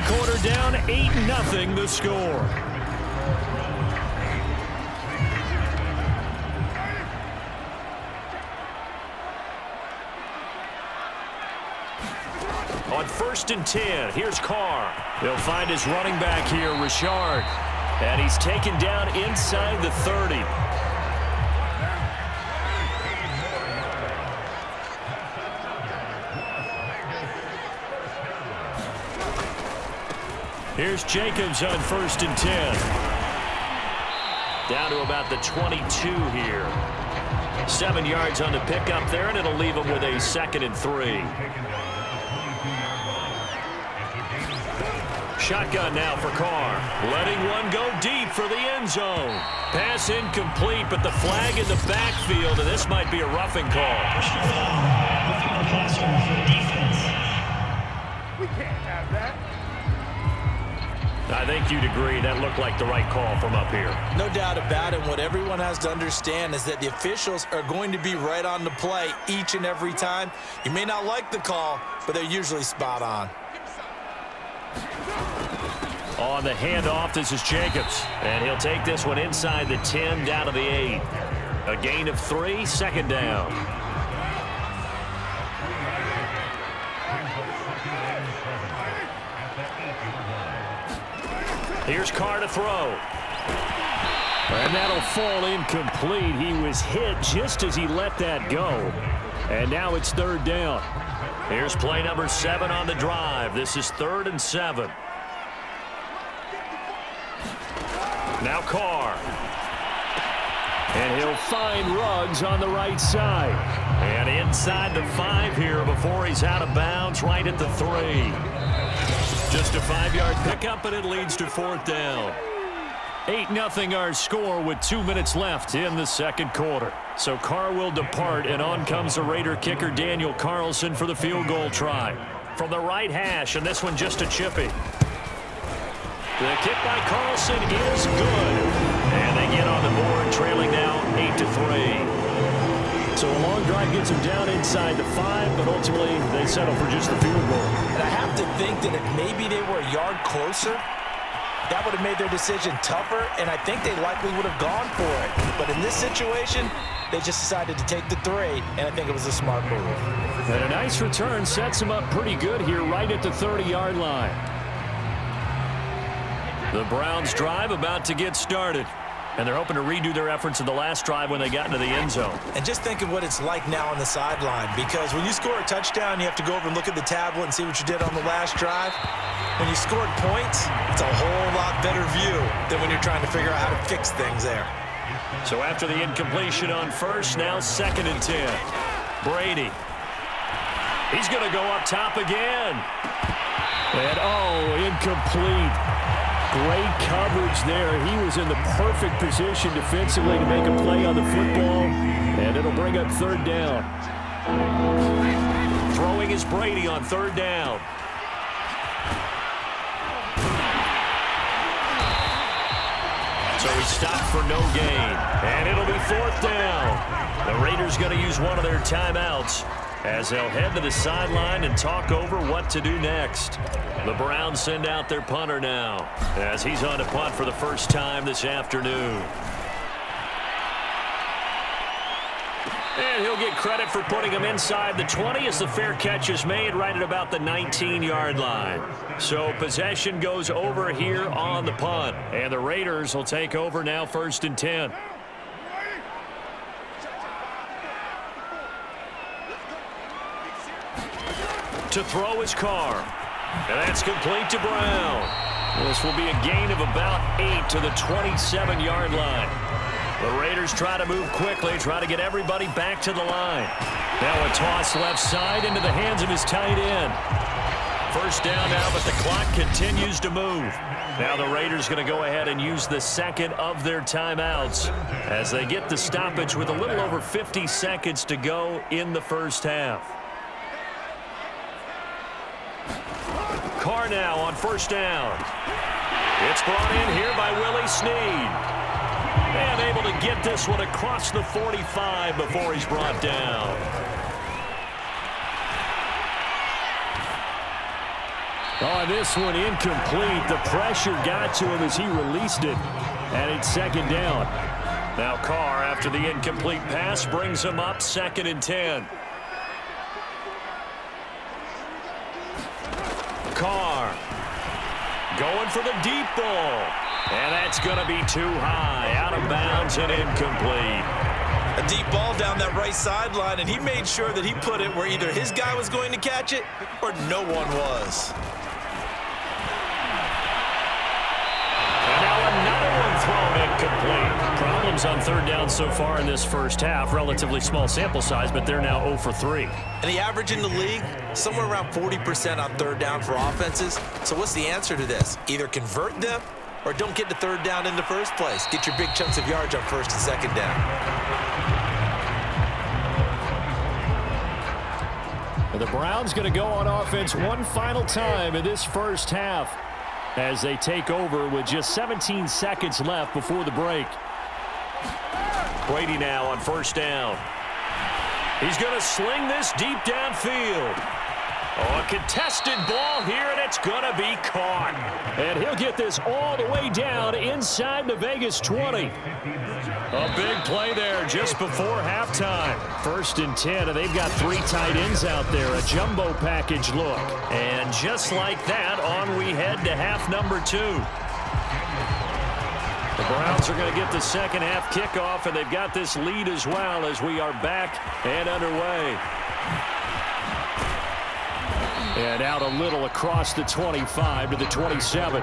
quarter down 8-0 the score. On 1st and 10, here's Carr. He'll find his running back here, Richard. And he's taken down inside the 30. Here's Jacobs on 1st and 10. Down to about the 22 here. 7 yards on the pickup there, and it'll leave him with a 2nd and 3. Shotgun now for Carr. Letting one go deep for the end zone. Pass incomplete, but the flag in the backfield, and this might be a roughing call. We can't have that. I think you'd agree that looked like the right call from up here. No doubt about it. What everyone has to understand is that the officials are going to be right on the play each and every time. You may not like the call, but they're usually spot on. On the handoff, this is Jacobs. And he'll take this one inside the 10 down to the 8. A gain of 3, 2nd down. Here's Carr to throw. And that'll fall incomplete. He was hit just as he let that go. And now it's 3rd down. Here's play number 7 on the drive. This is 3rd and 7. Now Carr. And he'll find Ruggs on the right side. And inside the 5 here before he's out of bounds right at the 3. Just a 5-yard pickup, and it leads to 4th down. 8-0 our score with 2 minutes left in the 2nd quarter. So Carr will depart, and on comes the Raider kicker Daniel Carlson for the field goal try. From the right hash, and this one just a chippy. The kick by Carlson is good. And they get on the board, trailing now 8-3. So a long drive gets them down inside the 5, but ultimately they settle for just the field goal. And I have to think that if maybe they were a yard closer, that would have made their decision tougher, and I think they likely would have gone for it. But in this situation, they just decided to take the 3, and I think it was a smart move. And a nice return sets them up pretty good here right at the 30-yard line. The Browns drive about to get started. And they're hoping to redo their efforts in the last drive when they got into the end zone. And just think of what it's like now on the sideline, because when you score a touchdown, you have to go over and look at the tablet and see what you did on the last drive. When you scored points, it's a whole lot better view than when you're trying to figure out how to fix things there. So after the incompletion on 1st, now 2nd and 10. Brady. He's going to go up top again. And, incomplete. Great coverage there. He was in the perfect position defensively to make a play on the football, and it'll bring up 3rd down. Throwing is Brady on 3rd down. So he stopped for no gain, and it'll be 4th down. The Raiders going to use one of their timeouts as they'll head to the sideline and talk over what to do next. The Browns send out their punter now as he's on to punt for the first time this afternoon. And he'll get credit for putting him inside the 20 as the fair catch is made right at about the 19-yard line. So possession goes over here on the punt, and the Raiders will take over now 1st and 10. To throw is Carr. And that's complete to Brown. This will be a gain of about 8 to the 27-yard line. The Raiders try to move quickly, try to get everybody back to the line. Now a toss left side into the hands of his tight end. 1st down now, but the clock continues to move. Now the Raiders going to go ahead and use the 2nd of their timeouts as they get the stoppage with a little over 50 seconds to go in the 1st half. Carr now on 1st down. It's brought in here by Willie Snead. And able to get this one across the 45 before he's brought down. Oh, this one incomplete. The pressure got to him as he released it. And it's second down. Now Carr, after the incomplete pass, brings him up 2nd and 10. Carr going for the deep ball. And that's going to be too high. Out of bounds and incomplete. A deep ball down that right sideline, and he made sure that he put it where either his guy was going to catch it or no one was. And now another one thrown incomplete. Problems on 3rd down so far in this first half. Relatively small sample size, but they're now 0 for 3. And the average in the league, somewhere around 40% on 3rd down for offenses. So what's the answer to this? Either convert them or don't get to 3rd down in the first place. Get your big chunks of yards on 1st and 2nd down. The Browns going to go on offense one final time in this first half as they take over with just 17 seconds left before the break. Brady now on 1st down. He's going to sling this deep downfield. Oh, a contested ball here, and it's going to be caught. And he'll get this all the way down inside the Vegas 20. A big play there just before halftime. 1st and 10, and they've got 3 tight ends out there. A jumbo package look. And just like that, on we head to half number 2. The Browns are going to get the second half kickoff, and they've got this lead as well as we are back and underway. And out a little across the 25 to the 27.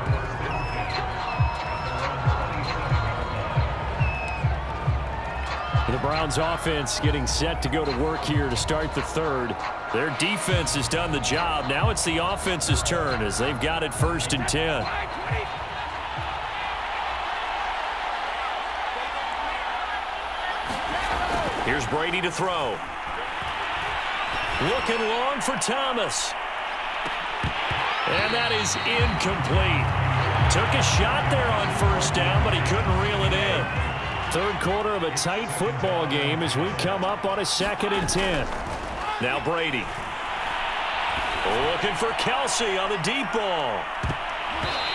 The Browns offense getting set to go to work here to start the 3rd. Their defense has done the job. Now it's the offense's turn as they've got it 1st and 10. Here's Brady to throw. Looking long for Thomas. And that is incomplete. Took a shot there on 1st down, but he couldn't reel it in. 3rd quarter of a tight football game as we come up on a 2nd and 10. Now Brady. Looking for Kelsey on the deep ball.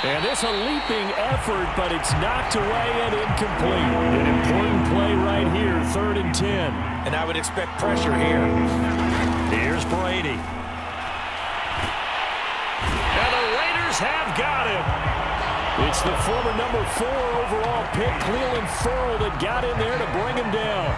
And it's a leaping effort, but it's knocked away and incomplete. An important play right here, 3rd and 10. And I would expect pressure here. Here's Brady. And the Raiders have got him. It's the former number 4 overall pick, Cleveland Ferrell, that got in there to bring him down.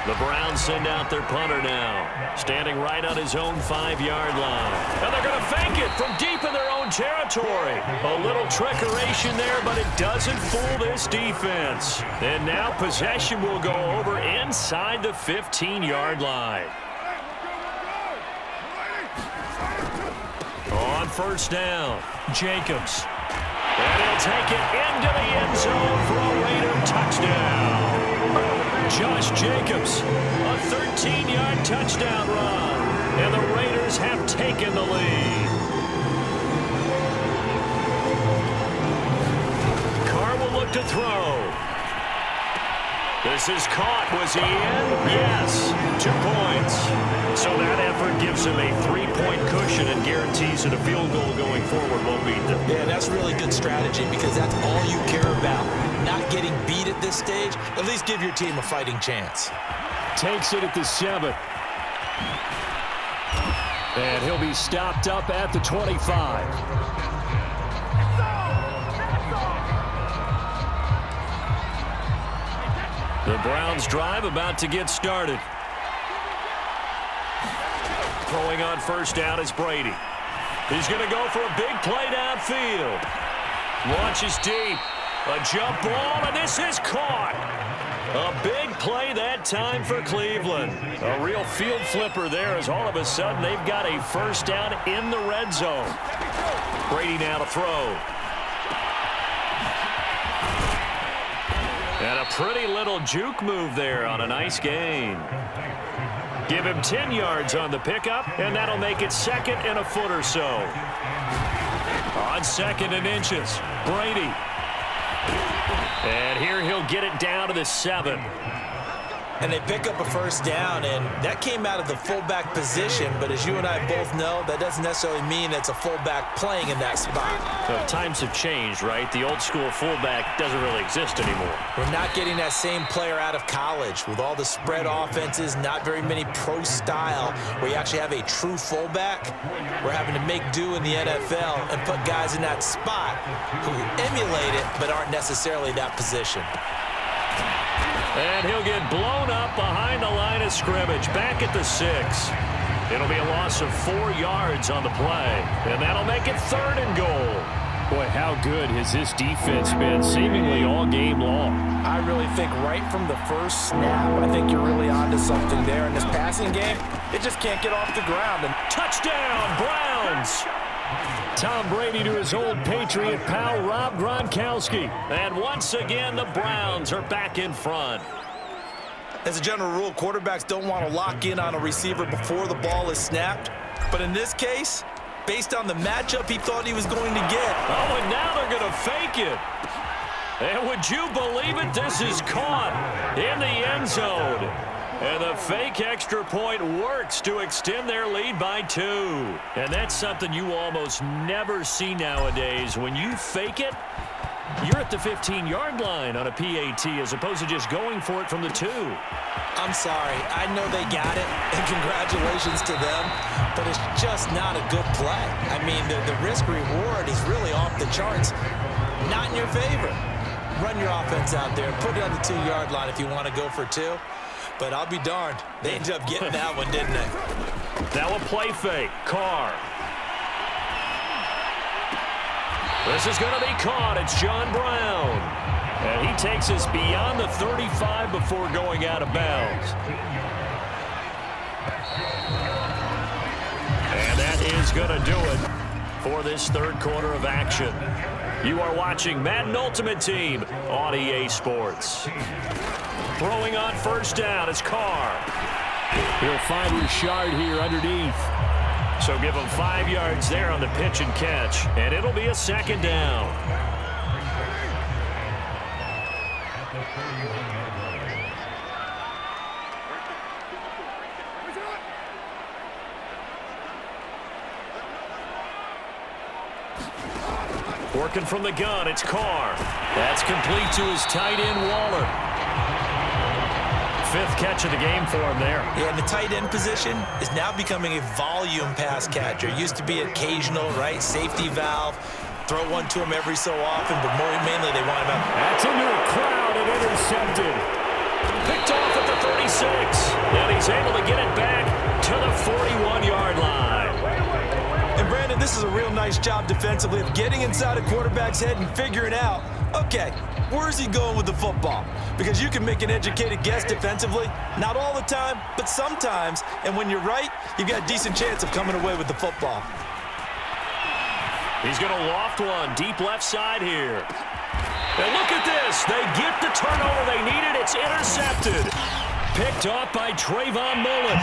The Browns send out their punter now, standing right on his own 5-yard line. And they're going to fake it from deep in their own territory. A little trickeration there, but it doesn't fool this defense. And now possession will go over inside the 15-yard line. On 1st down, Jacobs. And he'll take it into the end zone for a Raider touchdown. Josh Jacobs, a 13-yard touchdown run. And the Raiders have taken the lead. Carr will look to throw. This is caught. Was he in? Yes. 2 points. So that effort gives him a 3-point cushion and guarantees that a field goal going forward won't beat them. Yeah, that's really good strategy because that's all you care about. Not getting beat at this stage. At least give your team a fighting chance. Takes it at the 7. And he'll be stopped up at the 25. The Browns drive about to get started. Throwing on 1st down is Brady. He's going to go for a big play downfield. Launches deep. A jump ball, and this is caught. A big play that time for Cleveland. A real field flipper there as all of a sudden they've got a 1st down in the red zone. Brady now to throw. And a pretty little juke move there on a nice gain. Give him 10 yards on the pickup, and that'll make it 2nd and a foot or so. On 2nd and inches, Brady. And here he'll get it down to the 7. And they pick up a first down, and that came out of the fullback position. But as you and I both know, that doesn't necessarily mean it's a fullback playing in that spot. So times have changed, right? The old school fullback doesn't really exist anymore. We're not getting that same player out of college with all the spread offenses, not very many pro style where you actually have a true fullback. We're having to make do in the NFL and put guys in that spot who emulate it but aren't necessarily that position. And he'll get blown up behind the line of scrimmage, back at the 6. It'll be a loss of 4 yards on the play, and that'll make it 3rd and goal. Boy, how good has this defense been seemingly all game long? I really think right from the first snap, I think you're really onto something there in this passing game. It just can't get off the ground. And touchdown, Browns! Tom Brady to his old Patriot pal, Rob Gronkowski. And once again, the Browns are back in front. As a general rule, quarterbacks don't want to lock in on a receiver before the ball is snapped. But in this case, based on the matchup he thought he was going to get. Oh, and now they're going to fake it. And would you believe it? This is caught in the end zone. And the fake extra point works to extend their lead by 2. And that's something you almost never see nowadays. When you fake it, you're at the 15-yard line on a PAT as opposed to just going for it from the 2. I'm sorry. I know they got it, and congratulations to them, but it's just not a good play. I mean, the risk-reward is really off the charts. Not in your favor. Run your offense out there. Put it on the 2-yard line if you want to go for 2. But I'll be darned. They ended up getting that one, didn't they? Now a play fake. Carr. This is going to be caught. It's John Brown. And he takes us beyond the 35 before going out of bounds. And that is going to do it for this 3rd quarter of action. You are watching Madden Ultimate Team on EA Sports. Throwing on first down, it's Carr. He'll find Richard here underneath. So give him 5 yards there on the pitch and catch, and it'll be a 2nd down. Working from the gun, it's Carr. That's complete to his tight end, Waller. 5th catch of the game for him there. Yeah, and the tight end position is now becoming a volume pass catcher. It used to be occasional, right? Safety valve. Throw one to him every so often, but more mainly they want him out. That's into a crowd and intercepted. Picked off at the 36. And he's able to get it back to the 41-yard line. And Brandon, this is a real nice job defensively of getting inside a quarterback's head and figuring out, okay, where's he going with the football? Because you can make an educated guess defensively, not all the time, but sometimes. And when you're right, you've got a decent chance of coming away with the football. He's going to loft one deep left side here. And look at this. They get the turnover they needed. It's intercepted. Picked off by Trayvon Mullen.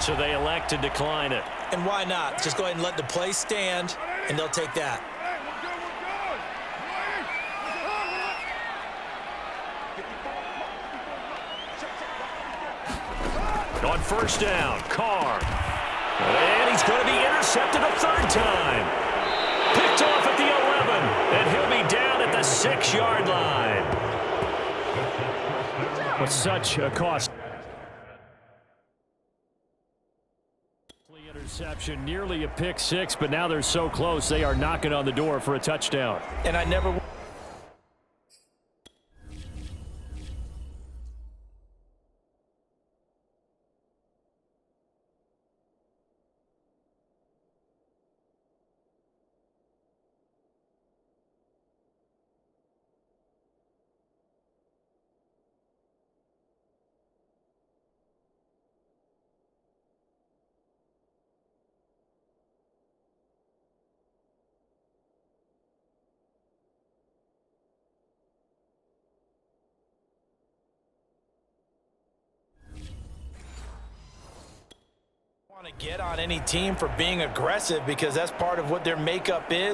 So they elect to decline it. And why not? Just go ahead and let the play stand, and they'll take that. On first down, Carr. And he's going to be intercepted a 3rd time. Picked off at the 11, and he'll be down at the 6-yard line. With such a cost. Interception, nearly a pick 6, but now they're so close they are knocking on the door for a touchdown. And I never... want to get on any team for being aggressive because that's part of what their makeup is.